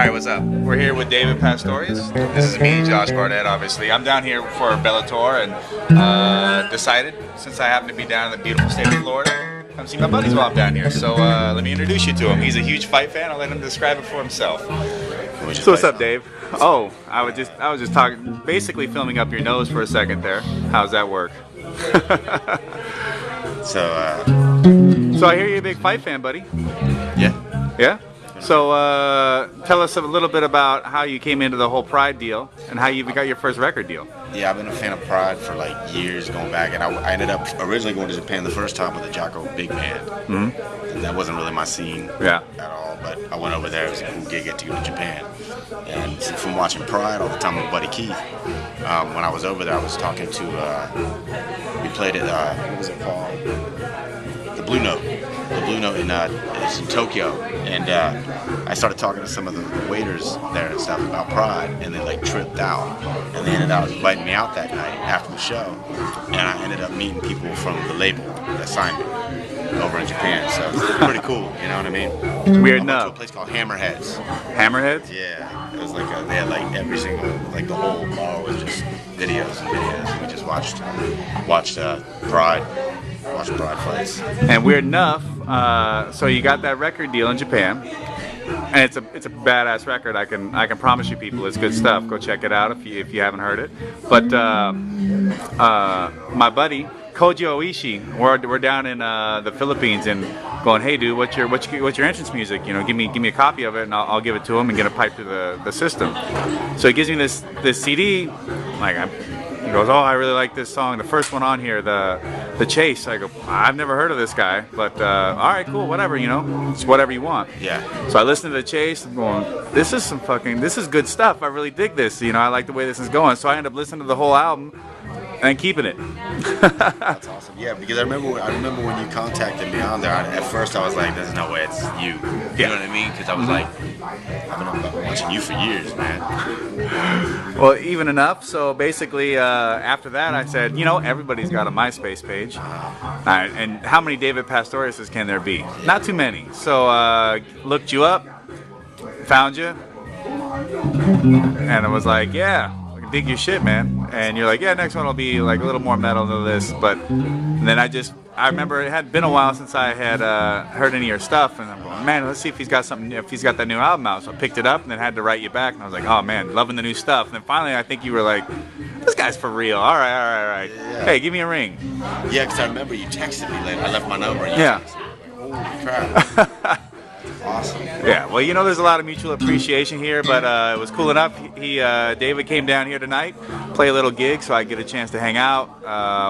Alright, what's up? We're here with David Pastorius. This is me, Josh Barnett, obviously. I'm down here for Bellator and decided, since I happen to be down in the beautiful state of Florida, come see my buddies while I'm down here. So let me introduce you to him. He's a huge fight fan. I'll let him describe it for himself. So what's up, Dave? Oh, I was just talking, basically filming up your nose for a second there. How's that work? So I hear you're a big fight fan, buddy. Yeah. Yeah? So tell us a little bit about how you came into the whole Pride deal and how you got your first record deal. Yeah, I've been a fan of Pride for like years going back, and I ended up originally going to Japan the first time with the Jocko Big Band. Mm-hmm. And that wasn't really my scene at all, but I went over there. It was a cool gig to go to Japan. And from watching Pride all the time with Buddy Keith, when I was over there, I was talking to, we played at, what was it called? The Blue Note. The Blue Note is in Tokyo, and I started talking to some of the waiters there and stuff about Pride, and they like tripped out, and they ended up inviting me out that night after the show, and I ended up meeting people from the label that signed me over in Japan. So it was pretty cool, you know what I mean? Weird I went enough. to a place called Hammerheads. Hammerheads? Yeah, it was like they had like every single, like the whole bar was just videos and videos, and we just watched Pride. Watch Pride fights. And weird enough, so you got that record deal in Japan, and it's a badass record. I can promise you, people, it's good stuff. Go check it out if you haven't heard it. But my buddy Kojo Oishi, we're down in the Philippines, and going, hey dude, what's your entrance music? You know, give me a copy of it, and I'll give it to him and get a pipe through the system. So he gives me this CD, he goes, oh, I really like this song, the first one on here, the Chase. I go, I've never heard of this guy, but all right, cool, whatever, you know, it's whatever you want. Yeah. So I listened to the Chase, I'm going, this is good stuff. I really dig this, you know, I like the way this is going. So I end up listening to the whole album and keeping it. That's awesome. Yeah, because I remember when you contacted me on there. At first, I was like, "There's no way it's you." You know what I mean? Because I was like, I've been watching you for years, man. Well, even enough. So basically, after that, I said, you know, everybody's got a MySpace page, and how many David Pastoriuses can there be? Not too many. So looked you up, found you, and I was like, yeah. Dig your shit, man. And you're like, yeah, next one will be like a little more metal than this. But then I remember it had been a while since I had heard any of your stuff, and I'm going, man, let's see if he's got that new album out. So I picked it up and then had to write you back, and I was like, oh man, loving the new stuff. And then finally I think you were like, this guy's for real. All right. Yeah. Hey, give me a ring. Yeah, because I remember you texted me later. I left my number and you texted me. Holy crap. Awesome. Yeah, well, you know, there's a lot of mutual appreciation here, but it was cool enough. David came down here tonight, play a little gig, so I get a chance to hang out,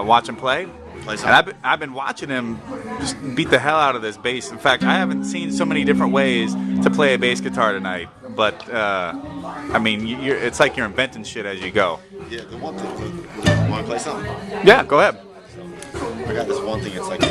watch him play. And I've been watching him just beat the hell out of this bass. In fact, I haven't seen so many different ways to play a bass guitar tonight. But I mean, it's like you're inventing shit as you go. Yeah, the one thing. Want to play something? Yeah, go ahead. I got this one thing. It's like.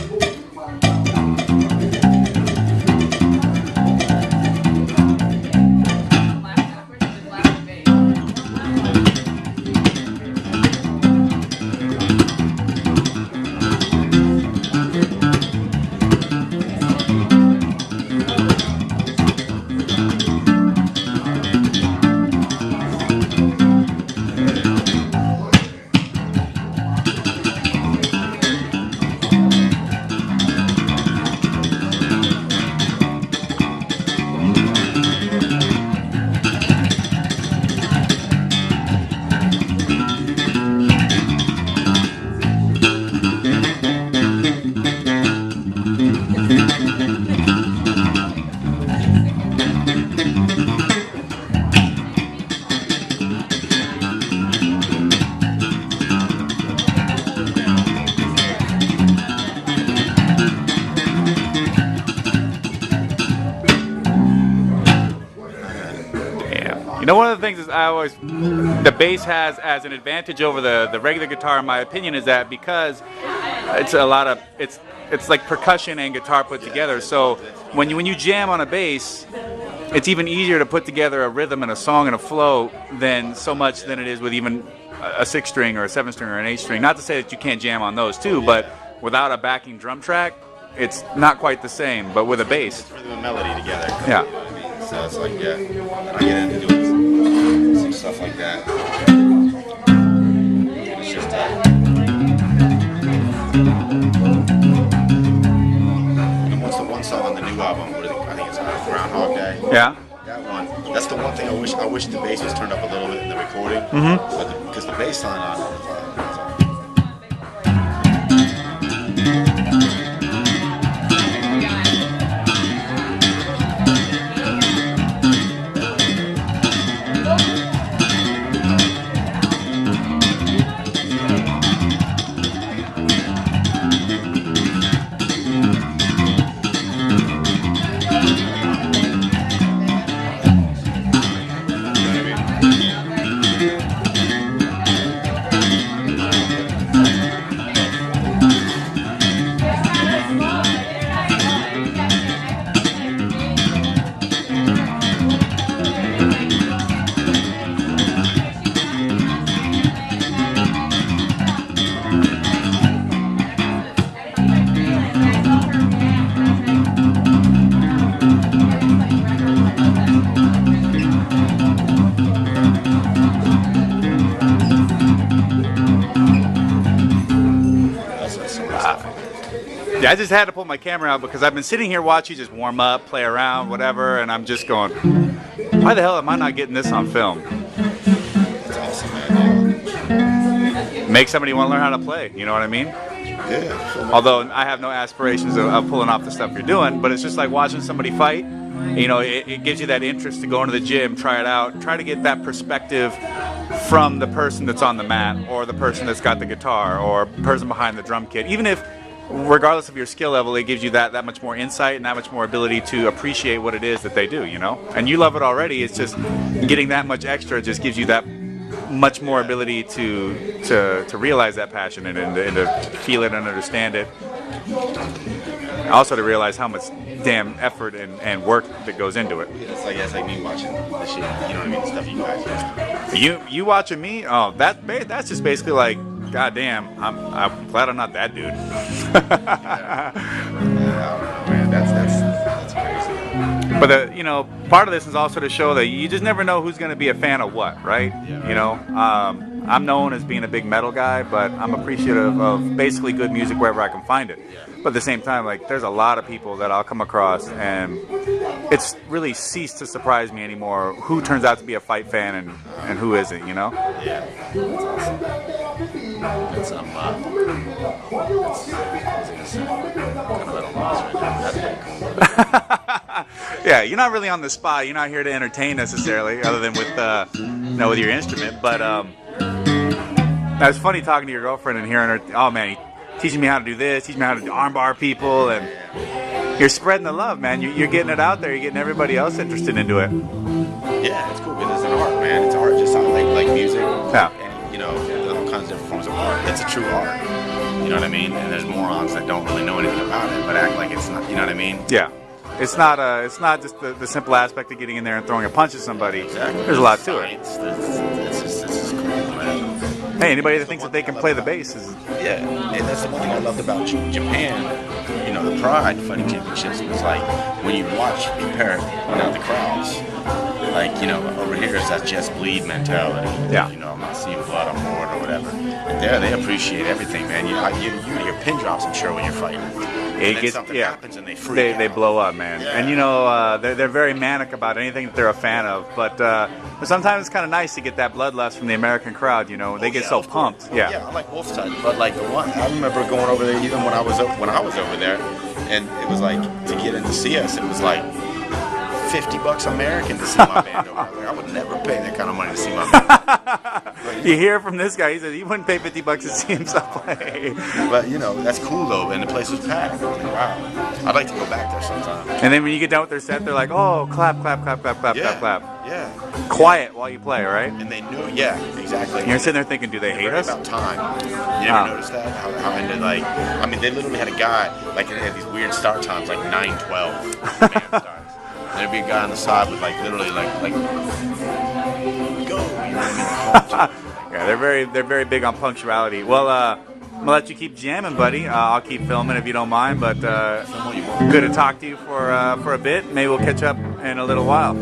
You know, one of the things is the bass has as an advantage over the regular guitar, in my opinion, is that because it's like percussion and guitar put together. So when you jam on a bass, it's even easier to put together a rhythm and a song and a flow than it is with even a 6-string or a 7-string or an 8-string. Not to say that you can't jam on those too, but without a backing drum track, it's not quite the same. But with a bass, it's rhythm and melody together. Yeah. So it's like, yeah, and I get into doing some stuff like that. It's just and what's the one song on the new album? I think it's Groundhog Day. Yeah. That one. That's the one thing I wish the bass was turned up a little bit in the recording. Because the bass line on it. Yeah, I just had to pull my camera out because I've been sitting here watching you just warm up, play around, whatever, and I'm just going, why the hell am I not getting this on film? It's awesome, man. Make somebody want to learn how to play, you know what I mean? Yeah. Although I have no aspirations of pulling off the stuff you're doing, but it's just like watching somebody fight. You know, it gives you that interest to go into the gym, try it out, try to get that perspective from the person that's on the mat, or the person that's got the guitar, or person behind the drum kit. Even if, regardless of your skill level, it gives you that much more insight and that much more ability to appreciate what it is that they do, you know? And you love it already. It's just getting that much extra just gives you that much more ability to realize that passion and to feel it and understand it. Also to realize how much damn effort and work that goes into it. It's like me watching the shit, you know what I mean, the stuff you guys do. You watching me? Oh, that's just basically like, God damn, I'm glad I'm not that dude. Yeah, man, that's crazy. But you know, part of this is also to show that you just never know who's going to be a fan of what, right? Yeah. You know, I'm known as being a big metal guy, but I'm appreciative of basically good music wherever I can find it. Yeah. But at the same time, like, there's a lot of people that I'll come across, and it's really ceased to surprise me anymore who turns out to be a Fight fan and who isn't, you know? Yeah, that's awesome. That's kind of little loss right now. That's pretty cool. Yeah, you're not really on the spot. You're not here to entertain necessarily, other than with your instrument. But it was funny talking to your girlfriend and hearing her. Oh man, teaching me how to do this, teaching me how to armbar people, and you're spreading the love, man. You're getting it out there. You're getting everybody else interested into it. Yeah, it's cool because it's an art, man. It's art, just like music. Yeah. And you know, all kinds of different forms of art. It's a true art. You know what I mean? And there's morons that don't really know anything about it, but act like it's not. You know what I mean? Yeah. It's not just the simple aspect of getting in there and throwing a punch at somebody. Exactly. There's a lot to it. It's just cool, man. Hey, anybody that thinks that they can play the bass is... Yeah, and that's the one thing I loved about Japan. You know, the Pride Fighting Championships was like when you watch, compare, the crowds. Like, you know, over here it's that just bleed mentality. Yeah. You know, I'm not seeing blood on board or whatever. And there, they appreciate everything, man. You hear pin drops, I'm sure, when you're fighting. It gets, something happens and they freak out. They blow up, man. Yeah. And you know, they're very manic about anything that they're a fan of. But sometimes it's kind of nice to get that bloodlust from the American crowd. You know, they get so pumped. Yeah. Yeah, I like both sides. But like the one, I remember going over there even when I was over there, and it was like to get in to see us, it was like $50 American to see my band over there. Like, I would never pay that kind of money to see my band. You hear from this guy, he says he wouldn't pay $50 to see himself play. But you know, that's cool though, and the place was packed. I was like, wow, I'd like to go back there sometime. And then when you get done with their set, they're like, oh, clap, clap, clap, clap, clap, Yeah. clap, clap. Yeah. Quiet while you play, right? And they knew, yeah, exactly. And you're sitting there thinking, do they hate Worried us? about time. You ever notice that? How into like, I mean, they literally had a guy like they had these weird start times, like 9:12. There'd be a guy on the side with like literally like go. You know what I mean? Yeah, they're very big on punctuality. Well, I'm gonna let you keep jamming, buddy. I'll keep filming if you don't mind. But good to talk to you for a bit. Maybe we'll catch up in a little while.